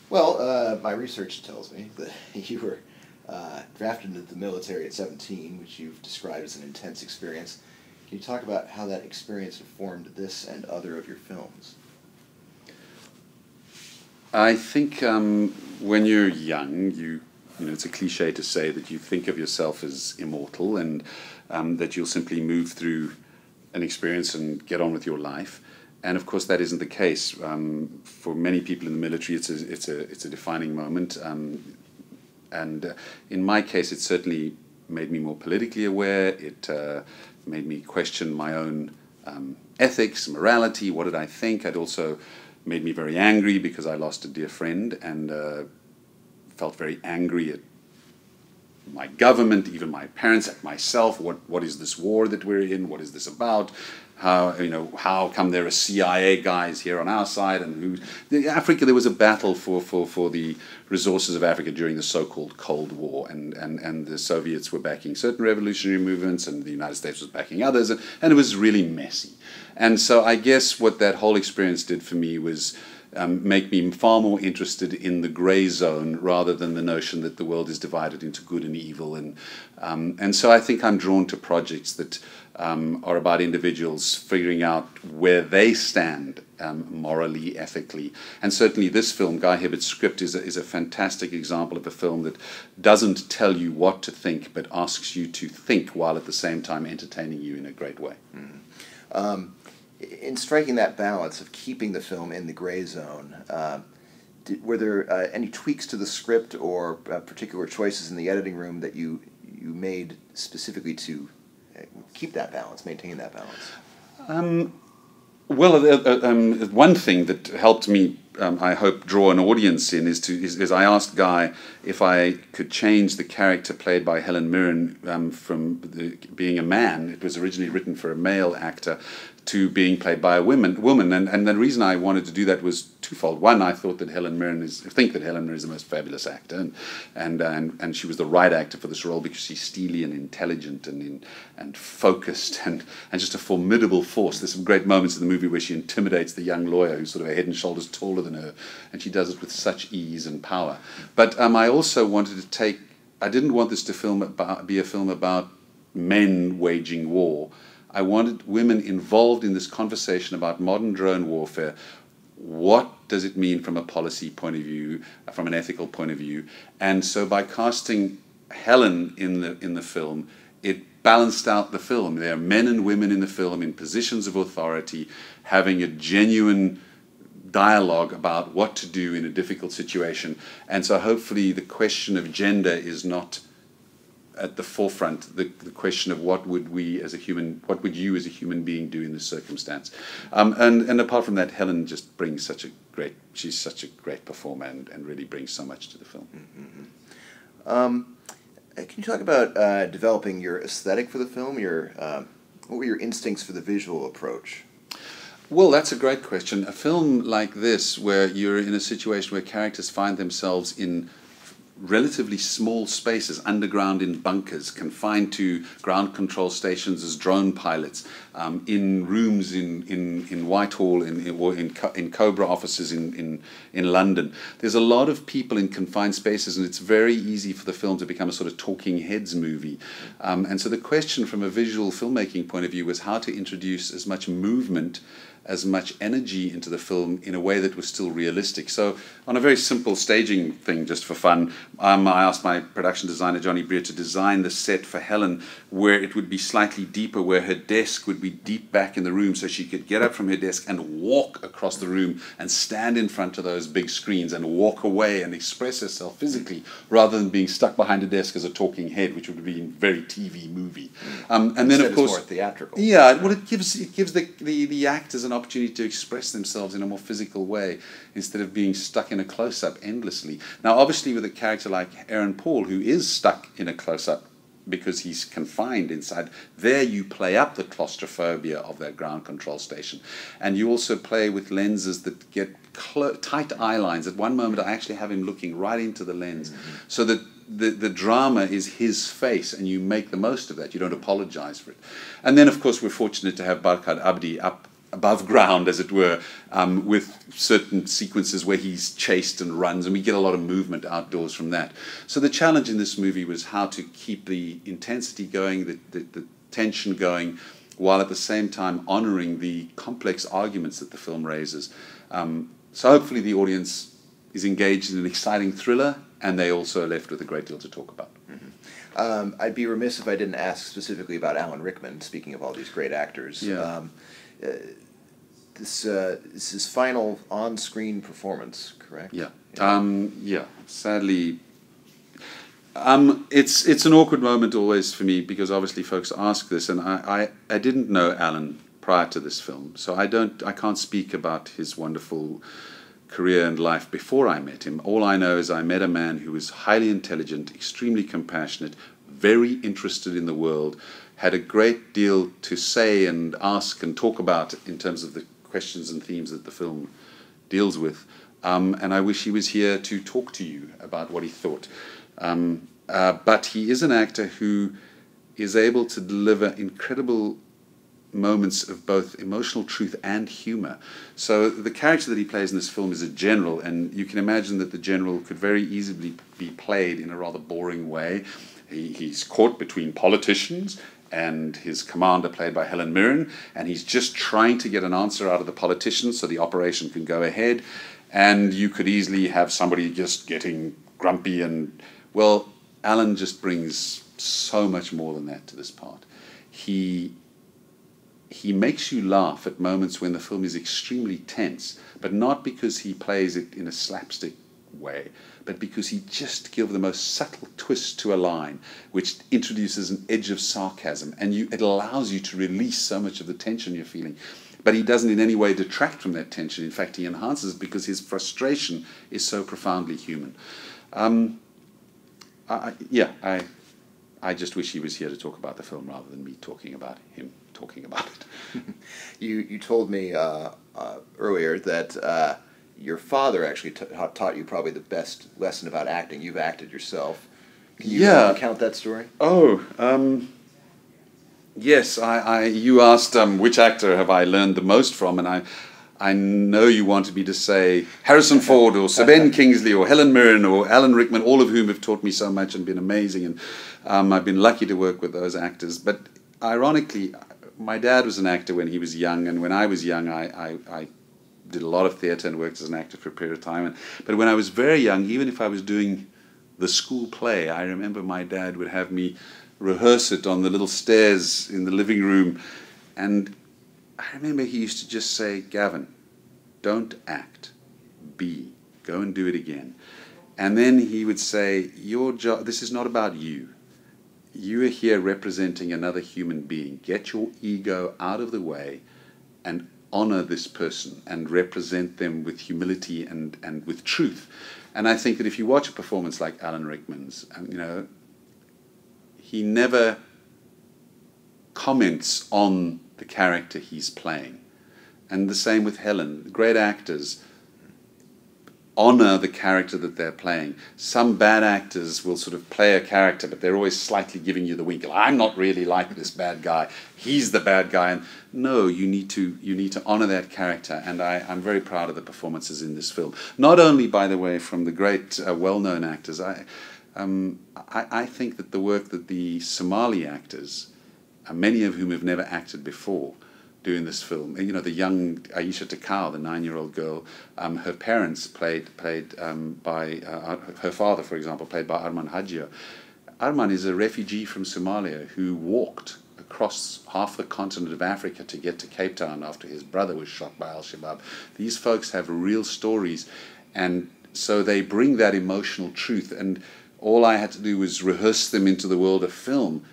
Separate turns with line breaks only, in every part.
Well, my research tells me that you were drafted into the military at 17, which you've described as an intense experience. Can you talk about how that experience informed this and other of your films?
I think when you're young, you know, it's a cliche to say that you think of yourself as immortal and that you'll simply move through an experience and get on with your life. And of course, that isn't the case. For many people in the military, it's a defining moment. And in my case, it certainly made me more politically aware. It made me question my own ethics, morality. What did I think? It also made me very angry because I lost a dear friend and felt very angry at my government, even my parents, at myself. What is this war that we're in? What is this about? How come there are CIA guys here on our side? And Africa, there was a battle for the resources of Africa during the so-called Cold War, and the Soviets were backing certain revolutionary movements, and the United States was backing others, and it was really messy. And so I guess what that whole experience did for me was make me far more interested in the gray zone rather than the notion that the world is divided into good and evil. And so I think I'm drawn to projects that are about individuals figuring out where they stand morally, ethically. And certainly this film, Guy Hibbert's Script, is a fantastic example of a film that doesn't tell you what to think, but asks you to think while at the same time entertaining you in a great way.
Mm. In striking that balance of keeping the film in the gray zone, were there any tweaks to the script or particular choices in the editing room that you made specifically to keep that balance, maintain that balance?
One thing that helped me, I hope, draw an audience in is I asked Guy if I could change the character played by Helen Mirren from being a man. It was originally written for a male actor to being played by a woman. And the reason I wanted to do that was twofold. One, I thought that Helen Mirren is the most fabulous actor, and she was the right actor for this role because she's steely and intelligent and focused and just a formidable force. There's some great moments in the movie where she intimidates the young lawyer who's sort of a head and shoulders taller than her, and she does it with such ease and power. But I also wanted to I didn't want this to be a film about men waging war. I wanted women involved in this conversation about modern drone warfare. What does it mean from a policy point of view, from an ethical point of view? And so by casting Helen in the film, it balanced out the film. There are men and women in the film in positions of authority having a genuine dialogue about what to do in a difficult situation. And so hopefully the question of gender is not at the forefront, the question of what would you as a human being do in this circumstance. And apart from that, Helen just brings she's such a great performer and really brings so much to the film.
Mm-hmm. Can you talk about developing your aesthetic for the film? What were your instincts for the visual approach?
Well, that's a great question. A film like this, where you're in a situation where characters find themselves in relatively small spaces, underground in bunkers, confined to ground control stations as drone pilots, in rooms in Whitehall, in Cobra offices in London. There's a lot of people in confined spaces, and it's very easy for the film to become a sort of talking heads movie. And so the question from a visual filmmaking point of view was how to introduce as much movement, as much energy into the film in a way that was still realistic. So on a very simple staging thing, just for fun, I asked my production designer, Johnny Breer, to design the set for Helen where it would be slightly deeper, where her desk would be deep back in the room so she could get up from her desk and walk across the room and stand in front of those big screens and walk away and express herself physically rather than being stuck behind a desk as a talking head, which would be very TV movie. And then, of course,
it's more theatrical.
Yeah, well, it gives the actors an opportunity to express themselves in a more physical way instead of being stuck in a close-up endlessly. Now, obviously, with a character like Aaron Paul, who is stuck in a close-up because he's confined inside, there you play up the claustrophobia of that ground control station. And you also play with lenses that get tight eye lines. At one moment, I actually have him looking right into the lens, so that the drama is his face, and you make the most of that. You don't apologize for it. And then, of course, we're fortunate to have Barkhad Abdi up above ground, as it were, with certain sequences where he's chased and runs, and we get a lot of movement outdoors from that. So the challenge in this movie was how to keep the intensity going, the tension going, while at the same time honoring the complex arguments that the film raises. So hopefully the audience is engaged in an exciting thriller, and they also are left with a great deal to talk about.
Mm-hmm. I'd be remiss if I didn't ask specifically about Alan Rickman, speaking of all these great actors.
Yeah.
This is his final on-screen performance, correct?
Yeah. Yeah. Sadly, it's an awkward moment always for me, because obviously folks ask this, and I didn't know Alan prior to this film, so I can't speak about his wonderful career and life before I met him. All I know is I met a man who was highly intelligent, extremely compassionate, very interested in the world, had a great deal to say and ask and talk about in terms of the questions and themes that the film deals with. And I wish he was here to talk to you about what he thought. But he is an actor who is able to deliver incredible moments of both emotional truth and humor. So the character that he plays in this film is a general, and you can imagine that the general could very easily be played in a rather boring way. He's caught between politicians and his commander, played by Helen Mirren, and he's just trying to get an answer out of the politicians so the operation can go ahead. And you could easily have somebody just getting grumpy, and, well, Alan just brings so much more than that to this part. He makes you laugh at moments when the film is extremely tense, but not because he plays it in a slapstick way, but because he just gives the most subtle twist to a line, which introduces an edge of sarcasm, and it allows you to release so much of the tension you're feeling. But he doesn't in any way detract from that tension. In fact, he enhances it, because his frustration is so profoundly human. I just wish he was here to talk about the film rather than me talking about him talking about it.
You told me earlier that your father actually taught you probably the best lesson about acting. You've acted yourself. Can you recount that story?
Oh, yes. You asked which actor have I learned the most from, and I know you wanted me to say Harrison Ford or Sir Ben Kingsley or Helen Mirren or Alan Rickman, all of whom have taught me so much and been amazing, and I've been lucky to work with those actors. But ironically, my dad was an actor when he was young, and when I was young, I did a lot of theatre and worked as an actor for a period of time. But when I was very young, even if I was doing the school play, I remember my dad would have me rehearse it on the little stairs in the living room, and I remember he used to just say, "Gavin, don't act, be, go and do it again." And then he would say, "Your job, this is not about you. You are here representing another human being. Get your ego out of the way and honor this person and represent them with humility and with truth." And I think that if you watch a performance like Alan Rickman's, he never comments on the character he's playing. And the same with Helen. Great actors honor the character that they're playing. Some bad actors will sort of play a character, but they're always slightly giving you the wink. I'm not really like this bad guy. He's the bad guy. And no, you need to honor that character. And I'm very proud of the performances in this film. Not only, by the way, from the great well-known actors. I think that the work that the Somali actors, many of whom have never acted before, do in this film. The young Aisha Takao, the 9-year-old girl, her parents played by her father, for example, played by Arman Hajio. Arman is a refugee from Somalia who walked across half the continent of Africa to get to Cape Town after his brother was shot by Al-Shabaab. These folks have real stories, and so they bring that emotional truth, and all I had to do was rehearse them into the world of film.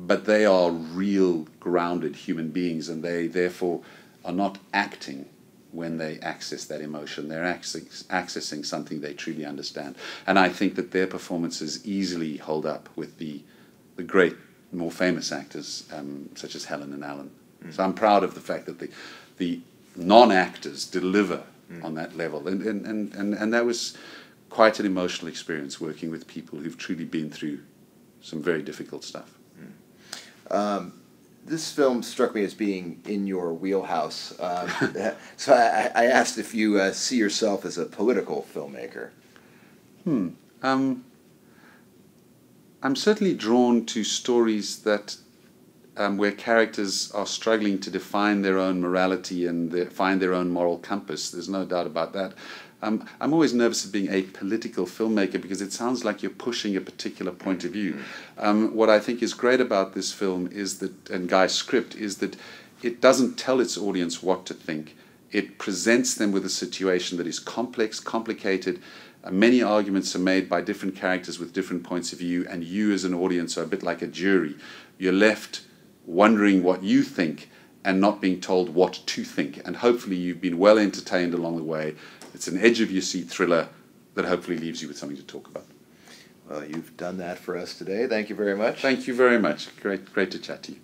But they are real, grounded human beings, and they therefore are not acting when they access that emotion. They're accessing something they truly understand. And I think that their performances easily hold up with the great, more famous actors, such as Helen and Alan. Mm. So I'm proud of the fact that the non-actors deliver on that level. And that was quite an emotional experience, working with people who've truly been through some very difficult stuff.
this film struck me as being in your wheelhouse. So I asked if you see yourself as a political filmmaker.
I'm certainly drawn to stories that where characters are struggling to define their own morality and find their own moral compass. There's no doubt about that. I'm always nervous of being a political filmmaker because it sounds like you're pushing a particular point of view. What I think is great about this film is that, and Guy's script, is that it doesn't tell its audience what to think. It presents them with a situation that is complex, complicated. Many arguments are made by different characters with different points of view, and you as an audience are a bit like a jury. You're left wondering what you think and not being told what to think. And hopefully you've been well entertained along the way. It's an edge-of-your-seat thriller that hopefully leaves you with something to talk about.
Well, you've done that for us today. Thank you very much.
Thank you very much. Great to chat to you.